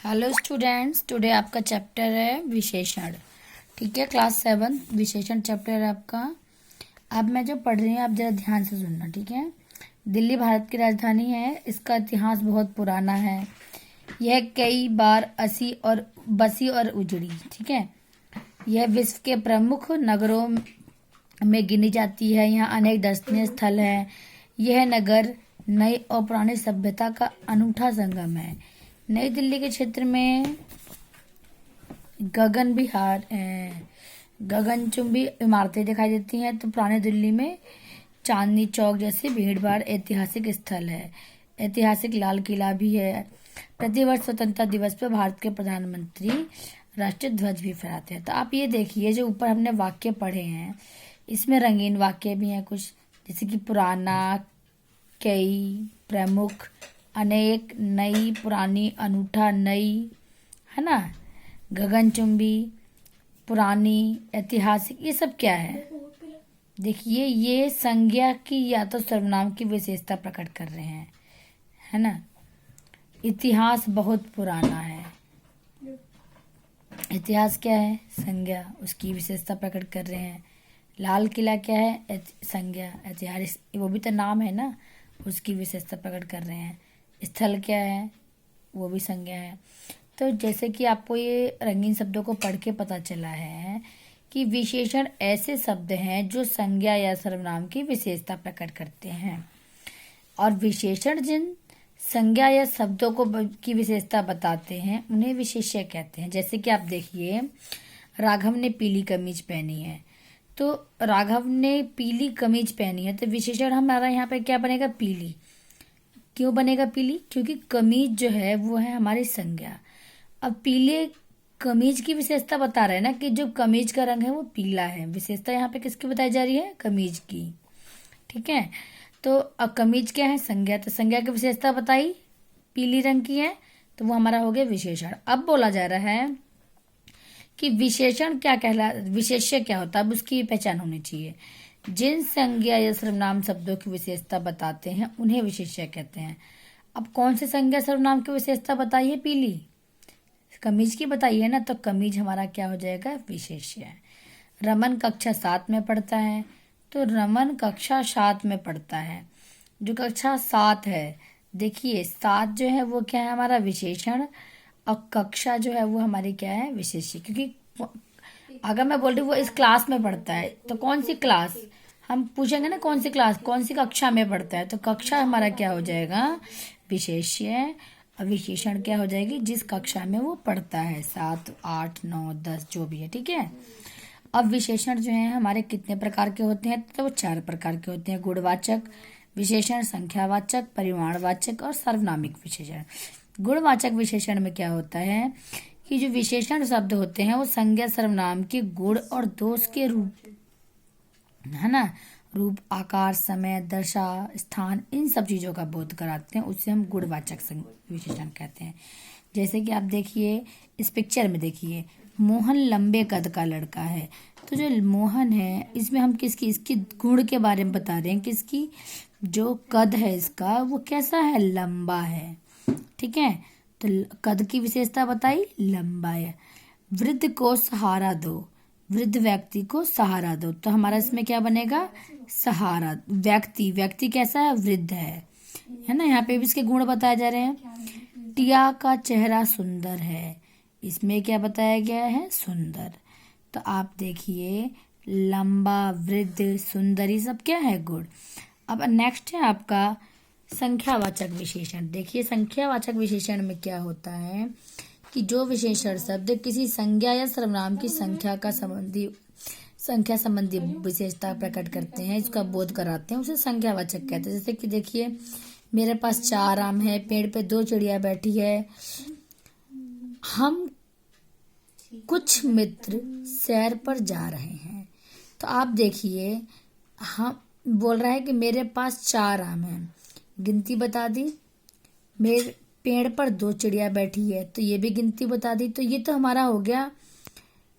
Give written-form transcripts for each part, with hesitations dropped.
Hello students, today आपका chapter है विशेषण। ठीक है, क्लास 7 विशेषण चैप्टर है आपका। अब मैं जो पढ़ रही हूँ आप जरा ध्यान से सुनना। ठीक है, दिल्ली भारत की राजधानी है। इसका इतिहास बहुत पुराना है। यह कई बार बसी और उजड़ी। ठीक है, यह विश्व के प्रमुख नगरों में गिनी जाती है। यहाँ अनेक दर्शनीय स्थल हैं। यह नगर नई और पुरानी सभ्यता का अनूठा संगम है। नई दिल्ली के क्षेत्र में गगनचुंबी इमारतें दिखाई देती हैं। तो पुरानी दिल्ली में चांदनी चौक जैसे भीड़ भाड़ ऐतिहासिक स्थल है। ऐतिहासिक लाल किला भी है। प्रतिवर्ष स्वतंत्रता दिवस पर भारत के प्रधानमंत्री राष्ट्रीय ध्वज भी फहराते हैं। तो आप ये देखिए, जो ऊपर हमने वाक्य पढ़े हैं इसमें रंगीन वाक्य भी हैं कुछ, जैसे कि पुराना, कई, प्रमुख, अनेक, नई, पुरानी, अनूठा, नई, है ना, गगनचुंबी, पुरानी, ऐतिहासिक। ये सब क्या है? देखिए, ये संज्ञा की या तो सर्वनाम की विशेषता प्रकट कर रहे हैं, है ना। इतिहास बहुत पुराना है। इतिहास क्या है? संज्ञा, उसकी विशेषता प्रकट कर रहे हैं। लाल किला क्या है? संज्ञा, ऐतिहासिक, वो भी तो नाम है ना, उसकी विशेषता प्रकट कर रहे हैं। स्थल क्या है? वो भी संज्ञा है। तो जैसे कि आपको ये रंगीन शब्दों को पढ़ के पता चला है कि विशेषण ऐसे शब्द हैं जो संज्ञा या सर्वनाम की विशेषता प्रकट करते हैं, और विशेषण जिन संज्ञा या शब्दों को की विशेषता बताते हैं उन्हें विशेष्य कहते हैं। जैसे कि आप देखिए, राघव ने पीली कमीज पहनी है। तो राघव ने पीली कमीज पहनी है, तो विशेषण हमारा यहाँ पे क्या बनेगा? पीली। क्यों बनेगा पीली? क्योंकि कमीज जो है वो है हमारी संज्ञा। अब पीले कमीज की विशेषता बता रहे हैं ना, कि जो कमीज का रंग है वो पीला है। विशेषता यहाँ पे किसकी बताई जा रही है? कमीज की। ठीक है, तो अब कमीज क्या है? संज्ञा। तो संज्ञा की विशेषता बताई, पीली रंग की है, तो वो हमारा हो गया विशेषण। अब बोला जा रहा है कि विशेषण क्या विशेष्य क्या होता है। अब उसकी पहचान होनी चाहिए। जिन संज्ञा या सर्वनाम शब्दों की विशेषता बताते हैं उन्हें विशेष्य कहते हैं। अब कौन से संज्ञा सर्वनाम की विशेषता बताई है? पीली कमीज की बताई है ना, तो कमीज हमारा क्या हो जाएगा? विशेष्य। रमन कक्षा 7 में पढ़ता है। तो रमन कक्षा 7 में पढ़ता है। जो कक्षा 7 है, देखिए 7 जो है वो क्या है? हमारा विशेषण। और कक्षा जो है वो हमारी क्या है? विशेष्य। क्योंकि अगर मैं बोल रही हूँ वो इस क्लास में पढ़ता है, तो कौन सी क्लास, हम पूछेंगे ना कौन सी क्लास, कौन सी कक्षा में पढ़ता है, तो कक्षा हमारा क्या हो जाएगा? विशेष्य। और विशेषण क्या हो जाएगी? जिस कक्षा में वो पढ़ता है, 7, 8, 9, 10 जो भी है। ठीक है, अब विशेषण जो है हमारे कितने प्रकार के होते हैं? तो वो 4 प्रकार के होते हैं। गुणवाचक विशेषण, संख्यावाचक, परिमाणवाचक और सार्वनामिक विशेषण। गुणवाचक विशेषण में क्या होता है कि जो विशेषण शब्द होते हैं वो संज्ञा सर्वनाम के गुण और दोष के रूप, है ना, रूप, आकार, समय, दशा, स्थान, इन सब चीजों का बोध कराते हैं। उससे हम गुणवाचक विशेषण कहते हैं। जैसे कि आप देखिए, इस पिक्चर में देखिए, मोहन लंबे कद का लड़का है। तो जो मोहन है, इसमें हम इसकी गुण के बारे में बता रहे हैं। किसकी? जो कद है इसका वो कैसा है? लंबा है। ठीक है, तो कद की विशेषता बताई, लंबा है। वृद्ध को सहारा दो, वृद्ध व्यक्ति को सहारा दो, तो हमारा इसमें क्या बनेगा? सहारा। व्यक्ति कैसा है? वृद्ध है ना। यहाँ पे भी इसके गुण बताए जा रहे हैं। टिया का चेहरा सुंदर है, इसमें क्या बताया गया है? सुंदर। तो आप देखिए, लंबा, वृद्ध, सुंदर, ये सब क्या है? गुण। अब नेक्स्ट है आपका संख्यावाचक विशेषण। देखिए, संख्यावाचक विशेषण में क्या होता है कि जो विशेषण शब्द किसी संज्ञा या सर्वनाम की संख्या संबंधी विशेषता प्रकट करते हैं, इसका बोध कराते हैं, उसे संख्यावाचक कहते हैं। जैसे कि देखिए, मेरे पास 4 आम है, पेड़ पे 2 चिड़िया बैठी है, हम कुछ मित्र सैर पर जा रहे हैं। तो आप देखिए, हम बोल रहा है कि मेरे पास 4 आम है, गिनती बता दी। मेरे पेड़ पर 2 चिड़िया बैठी है, तो ये भी गिनती बता दी। तो ये तो हमारा हो गया,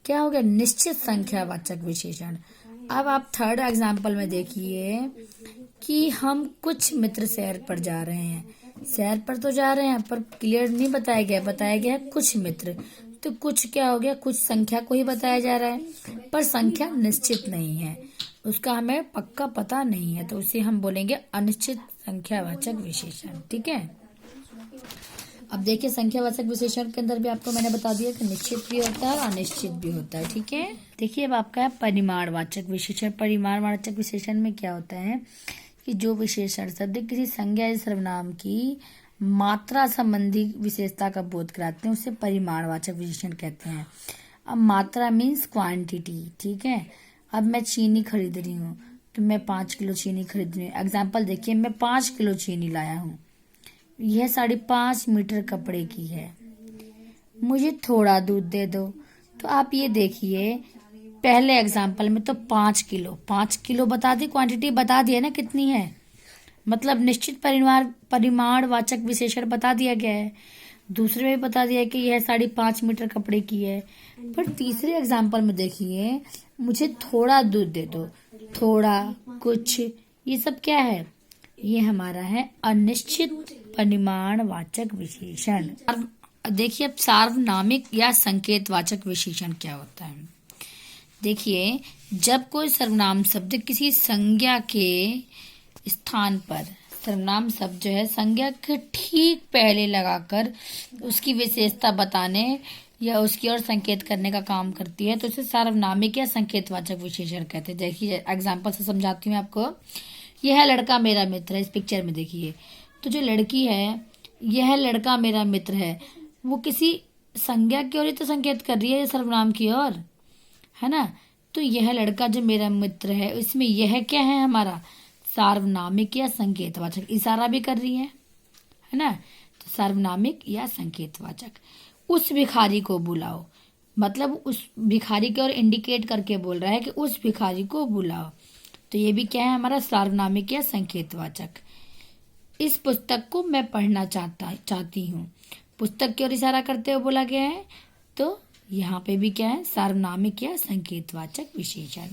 क्या हो गया? निश्चित संख्यावाचक विशेषण। अब आप थर्ड एग्जाम्पल में देखिए कि हम कुछ मित्र सैर पर जा रहे हैं। सैर पर तो जा रहे हैं, पर क्लियर नहीं बताया गया, बताया गया है कुछ मित्र। तो कुछ क्या हो गया, कुछ संख्या को ही बताया जा रहा है, पर संख्या निश्चित नहीं है, उसका हमें पक्का पता नहीं है, तो उसे हम बोलेंगे अनिश्चित संख्यावाचक विशेषण। ठीक है। अब देखिए संख्यावाचक विशेषण के अंदर भी आपको मैंने बता दिया कि निश्चित भी होता है और अनिश्चित भी होता है। ठीक है। देखिए अब आपका है परिमाणवाचक विशेषण। परिमाणवाचक विशेषण में क्या होता है कि जो विशेषण शब्द किसी संज्ञा या सर्वनाम की मात्रा संबंधी विशेषता का बोध कराते हैं उसे परिमाणवाचक विशेषण कहते हैं। अब मात्रा मीन्स क्वांटिटी। ठीक है। अब मैं चीनी खरीद रही हूँ, तो मैं 5 किलो चीनी खरीद रही हूँ। एग्जाम्पल देखिए, मैं 5 किलो चीनी लाया हूँ, यह 5.5 मीटर कपड़े की है, मुझे थोड़ा दूध दे दो। तो आप ये देखिए पहले एग्जाम्पल में तो 5 किलो बता दी, क्वांटिटी बता दिया ना कितनी है, मतलब निश्चित परिमाणवाचक विशेषण बता दिया गया है। दूसरे में बता दिया कि यह 5.5 मीटर कपड़े की है, पर तीसरे एग्जाम्पल में देखिए मुझे थोड़ा दूध दे दो, थोड़ा, कुछ, ये सब क्या है, ये हमारा है अनिश्चित परिमाणवाचक विशेषण। देखिए अब सार्वनामिक या संकेतवाचक विशेषण क्या होता है। देखिए जब कोई सर्वनाम शब्द किसी संज्ञा के स्थान पर, सर्वनाम शब्द जो है संज्ञा के ठीक पहले लगाकर उसकी विशेषता बताने या उसकी ओर संकेत करने का काम करती है, तो इसे सार्वनामिक या संकेतवाचक विशेषण कहते हैं। देखिए एग्जाम्पल से समझाती हूँ आपको। यह लड़का मेरा मित्र है, इस पिक्चर में देखिए, तो जो लड़की है, यह लड़का मेरा मित्र है, वो किसी संज्ञा की ओर ही तो संकेत कर रही है, सर्वनाम की ओर, है ना। तो यह लड़का जो मेरा मित्र है, इसमें यह क्या है हमारा सार्वनामिक या संकेतवाचक, इशारा भी कर रही है ना। तो सार्वनामिक या संकेतवाचक। उस भिखारी को बुलाओ, मतलब उस भिखारी की ओर इंडिकेट करके बोल रहा है कि उस भिखारी को बुलाओ, तो ये भी क्या है हमारा सार्वनामिक या संकेतवाचक। इस पुस्तक को मैं पढ़ना चाहती हूँ, पुस्तक की ओर इशारा करते हुए बोला गया है, तो यहाँ पे भी क्या है सार्वनामिक या संकेतवाचक विशेषण।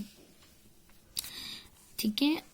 ठीक है।